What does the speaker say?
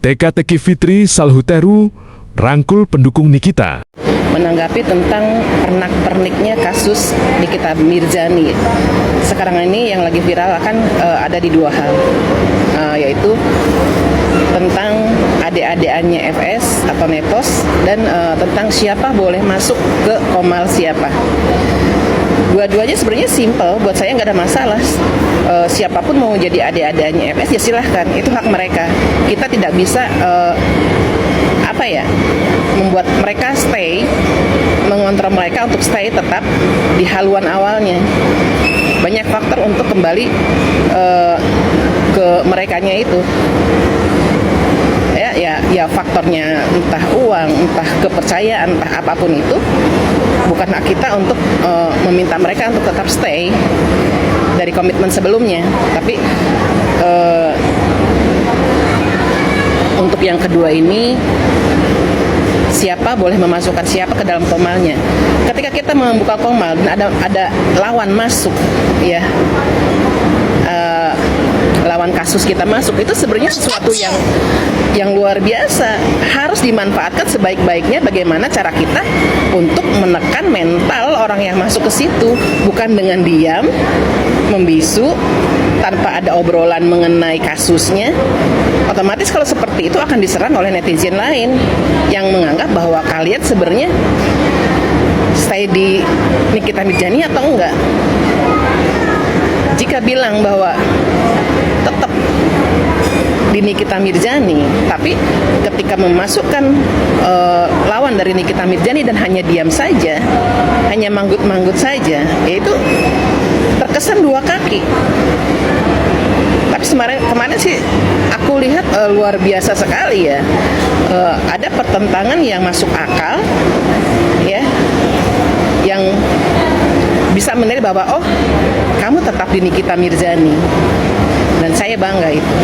Teka-teki Fitri Salhuteru rangkul pendukung Nikita. Menanggapi tentang pernak-perniknya kasus Nikita Mirzani. Sekarang ini yang lagi viral akan ada di dua hal, yaitu tentang adik-adikannya FS atau Nepos dan tentang siapa boleh masuk ke Komal siapa. Dua-duanya sebenarnya simple, buat saya nggak ada masalah. Siapapun mau jadi adik-adikannya FS ya silahkan, itu hak mereka. Kita tidak bisa membuat mereka stay, mengontrol mereka untuk stay tetap di haluan awalnya. Banyak faktor untuk kembali ke merekanya itu. Ya faktornya entah uang, entah kepercayaan, entah apapun itu, bukan hak kita untuk meminta mereka untuk tetap stay dari komitmen sebelumnya. Tapi untuk yang kedua ini, siapa boleh memasukkan siapa ke dalam komalnya. Ketika kita membuka komal dan ada lawan masuk, ya lawan kasus kita masuk, itu sebenarnya sesuatu yang luar biasa, harus dimanfaatkan sebaik-baiknya. Bagaimana cara kita untuk menekan mental orang yang masuk ke situ, bukan dengan diam membisu tanpa ada obrolan mengenai kasusnya. Otomatis kalau seperti itu akan diserang oleh netizen lain yang menganggap bahwa kalian sebenarnya stay di Nikita Mirzani atau enggak. Jika bilang bahwa tetap di Nikita Mirzani, tapi ketika memasukkan lawan dari Nikita Mirzani dan hanya diam saja, hanya manggut-manggut saja, yaitu terkesan dua kaki. Tapi kemarin sih aku lihat luar biasa sekali ya, ada pertentangan yang masuk akal, ya, yang bisa menilai bahwa oh, kamu tetap di Nikita Mirzani, dan saya bangga itu.